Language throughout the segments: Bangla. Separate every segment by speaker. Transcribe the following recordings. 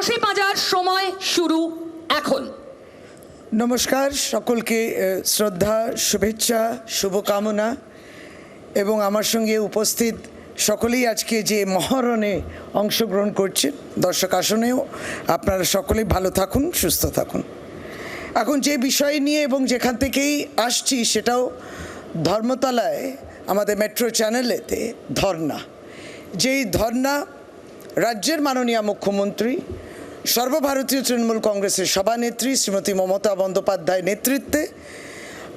Speaker 1: রশি পাঁজার সময় শুরু এখন।
Speaker 2: নমস্কার, সকলকে শ্রদ্ধা, শুভেচ্ছা, শুভকামনা এবং আমার সঙ্গে উপস্থিত সকলেই আজকে যে মহরণে অংশগ্রহণ করছে, দর্শক আসনেও আপনারা সকলেই ভালো থাকুন, সুস্থ থাকুন। এখন যে বিষয় নিয়ে এবং যেখান থেকেই আসছি সেটাও ধর্মতলায় আমাদের মেট্রো চ্যানেলেতে ধর্না, যেই ধর্না রাজ্যের মাননীয় মুখ্যমন্ত্রী সর্বভারতীয় তৃণমূল কংগ্রেসের সভানেত্রী শ্রীমতী মমতা বন্দ্যোপাধ্যায়ের নেতৃত্বে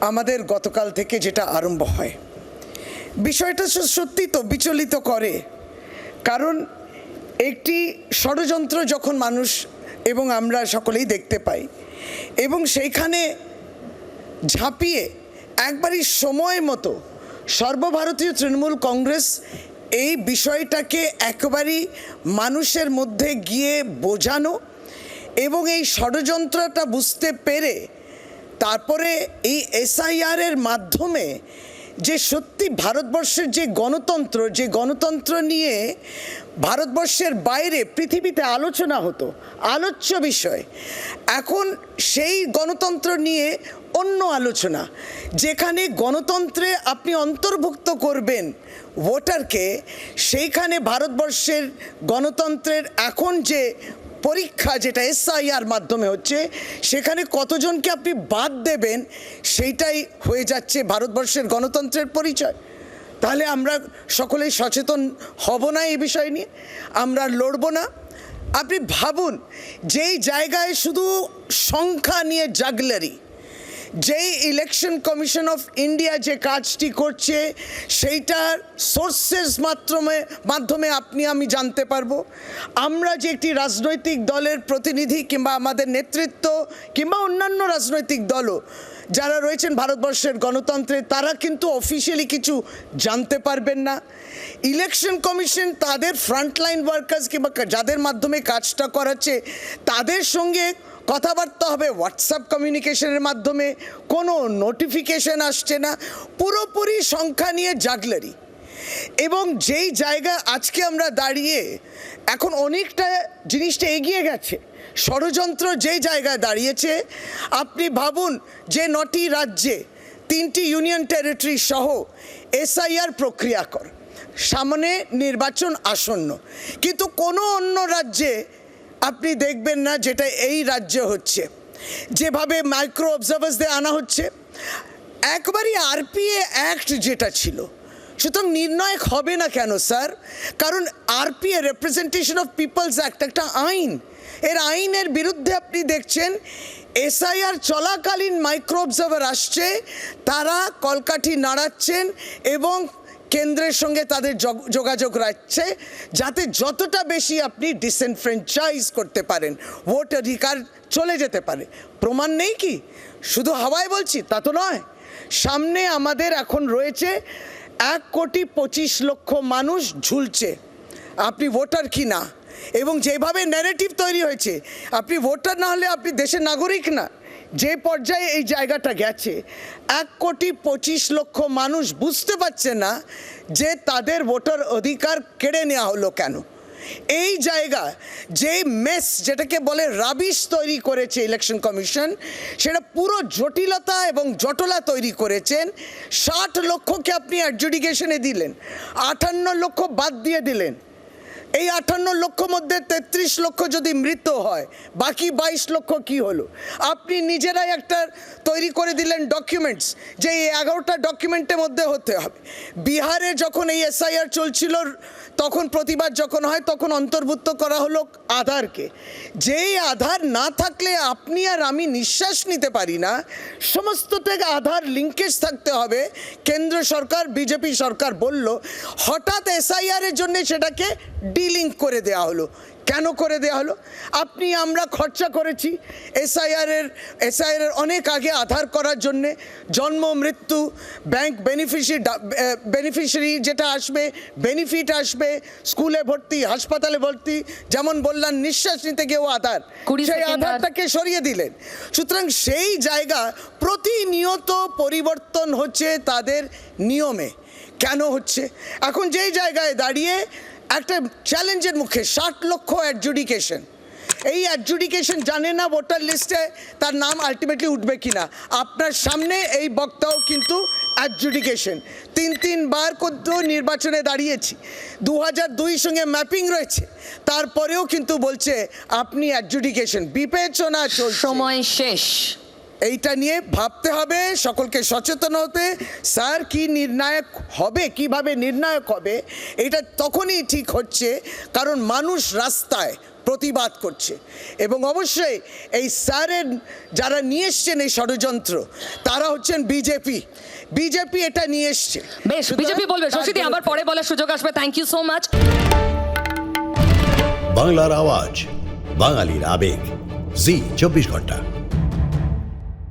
Speaker 2: আমাদের গতকাল থেকে যেটা আরম্ভ হয়, বিষয়টা সত্যি তো বিচলিত করে। কারণ একটি ষড়যন্ত্র যখন মানুষ এবং আমরা সকলেই দেখতে পাই এবং সেইখানে ঝাঁপিয়ে একবারই সময় মতো সর্বভারতীয় তৃণমূল কংগ্রেস এই বিষয়টাকে একেবারেই মানুষের মধ্যে গিয়ে বোঝানো এবং এই ষড়যন্ত্রটা বুঝতে পেরে তারপরে এই এসআইআরের মাধ্যমে যে সত্যি ভারতবর্ষের যে গণতন্ত্র নিয়ে ভারতবর্ষের বাইরে পৃথিবীতে আলোচনা হতো, আলোচ্য বিষয়, এখন সেই গণতন্ত্র নিয়ে অন্য আলোচনা, যেখানে গণতন্ত্রে আপনি অন্তর্ভুক্ত করবেন ভোটারকে, সেইখানে ভারতবর্ষের গণতন্ত্রের এখন যে পরীক্ষা যেটা এসআইআর মাধ্যমে হচ্ছে, সেখানে কতজনকে আপনি বাদ দেবেন সেইটাই হয়ে যাচ্ছে ভারতবর্ষের গণতন্ত্রের পরিচয়। তাহলে আমরা সকলেই সচেতন হব না এই বিষয় নিয়ে, আমরা লড়ব না। আপনি ভাবুন, যেই জায়গায় শুধু সংখ্যা নিয়ে জাগলারি, যেই ইলেকশন কমিশন অফ ইন্ডিয়া যে কাজটি করছে সেইটার সোর্সেস মাধ্যমে আপনি আমি জানতে পারবো। আমরা যে একটি রাজনৈতিক দলের প্রতিনিধি কিংবা আমাদের নেতৃত্ব কিংবা অন্যান্য রাজনৈতিক দলও যারা রয়েছেন ভারতবর্ষের গণতন্ত্রে, তারা কিন্তু অফিসিয়ালি কিছু জানতে পারবেন না। ইলেকশন কমিশন তাদের ফ্রন্টলাইন ওয়ার্কার্স কিংবা যাদের মাধ্যমে কাজটা করাচ্ছে তাদের সঙ্গে কথাবার্তা হবে হোয়াটসঅ্যাপ কমিউনিকেশনের মাধ্যমে, কোনো নোটিফিকেশন আসছে না, পুরোপুরি সংখ্যা নিয়ে জাগলারি। এবং যেই জায়গায় আজকে আমরা দাঁড়িয়ে এখন অনেকটা জিনিসটা এগিয়ে গেছে, ষড়যন্ত্র যেই জায়গায় দাঁড়িয়েছে, আপনি ভাবুন যে 9টি রাজ্যে 3টি ইউনিয়ন টেরিটরি সহ এসআইআর প্রক্রিয়াকর, সামনে নির্বাচন আসন্ন, কিন্তু কোনো অন্য রাজ্যে আপনি দেখবেন না যেটা এই রাজ্যে হচ্ছে। যেভাবে মাইক্রো অবজার্ভার্সদের আনা হচ্ছে, একবারই আরপিএ অ্যাক্ট যেটা ছিল, সুতরাং নির্ণায়ক হবে না কেন স্যার? কারণ RPA representation of people's act একটা আইন, এর আইনের বিরুদ্ধে আপনি দেখছেন এসআইআর চলাকালীন মাইক্রো অবজার্ভার আসছে, তারা কলকাঠি নাড়াচ্ছেন এবং কেন্দ্রের সঙ্গে তাদের যোগাযোগ রাখছে যাতে যতটা বেশি আপনি ডিসএনফ্র্যাঞ্চাইজ করতে পারেন, ভোট অধিকার চলে যেতে পারে। প্রমাণ নেই কি? শুধু হাওয়ায় বলছি তা তো নয়। সামনে আমাদের এখন রয়েছে 1,25,00,000 মানুষ ঝুলছে, আপনি ভোটার কি না। এবং যেভাবে ন্যারেটিভ তৈরি হয়েছে, আপনি ভোটার না হলে আপনি দেশের নাগরিক না, যে পর্যায়ে এই জায়গাটা গেছে, 1,25,00,000 মানুষ বুঝতে পারছে না যে তাদের ভোটার অধিকার কেড়ে নেওয়া হলো কেন। এই জায়গা যে মেস যেটাকে বলে রাবিশ তৈরি করেছে ইলেকশন কমিশন, সেটা পুরো জটিলতা এবং জটলা তৈরি করেছেন। 60 লক্ষকে আপনি অ্যাডজুডিকেশনে দিলেন, 58 লক্ষ বাদ দিয়ে দিলেন। এই 58 লক্ষ মধ্যে 33 লক্ষ যদি মৃত হয়, বাকি 22 লক্ষ কি হলো? আপনি নিজেরাই একটা তৈরি করে দিলেন ডকুমেন্টস, যে এই 11টা ডকুমেন্টের মধ্যে হতে হবে। বিহারে যখন এই এসআইআর চলছিল, তখন প্রতিবাদ যখন হয়, তখন অন্তর্ভুক্ত করা হলো আধারকে। যেই আধার না থাকলে আপনি আর আমি নিঃশ্বাস নিতে পারি না, সমস্ত থেকে আধার লিঙ্কেজ থাকতে হবে। কেন্দ্র সরকার, বিজেপি সরকার বলল, হঠাৎ এসআইআরের জন্য সেটাকে ডিলিঙ্ক করে দেওয়া হলো। কেন করে দেওয়া হলো? আপনি আমরা খরচা করেছি এসআইআরের অনেক আগে আধার করার জন্যে, জন্ম মৃত্যু, ব্যাংক বেনিফিশিয়ারি যেটা আসবে, বেনিফিট আসবে, স্কুলে ভর্তি, হাসপাতালে ভর্তি, যেমন বললাম নিঃশ্বাস নিতে গিয়েও আধার, সেই আধারটাকে সরিয়ে দিলেন। সুতরাং সেই জায়গা প্রতিনিয়ত পরিবর্তন হচ্ছে তাদের নিয়মে। কেন হচ্ছে? এখন যেই জায়গায় দাঁড়িয়ে একটা চ্যালেঞ্জের মুখে 60 লক্ষ অ্যাডজুডিকেশন, এই অ্যাডজুডিকেশন জানে না ভোটার লিস্টে তার নাম আলটিমেটলি উঠবে কিনা। আপনার সামনে এই বক্তাও কিন্তু অ্যাডজুডিকেশন, তিনবার কত নির্বাচনে দাঁড়িয়েছি, 2002 সঙ্গে ম্যাপিং রয়েছে, তারপরেও কিন্তু বলছে আপনি অ্যাডজুডিকেশন। বিবেচনা চলছে।
Speaker 1: সময় শেষ।
Speaker 2: এইটা নিয়ে ভাবতে হবে, সকলকে সচেতন হতে। স্যার কি নির্ণায়ক হবে, কিভাবে নির্ণায়ক হবে, এটা তখনই ঠিক হচ্ছে কারণ মানুষ রাস্তায় প্রতিবাদ করছে। এবং অবশ্যই এই স্যারের যারা নিয়ে এসছেন এই ষড়যন্ত্র, তারা হচ্ছেন বিজেপি এটা নিয়ে এসছে।
Speaker 1: বেশ, বিজেপি বলবে। শশীদি, আমার পরে বলার সুযোগ আসবে। Thank you so much.
Speaker 3: বাংলার আওয়াজ, বাঙালির আবেগ, জি 24 ঘন্টা।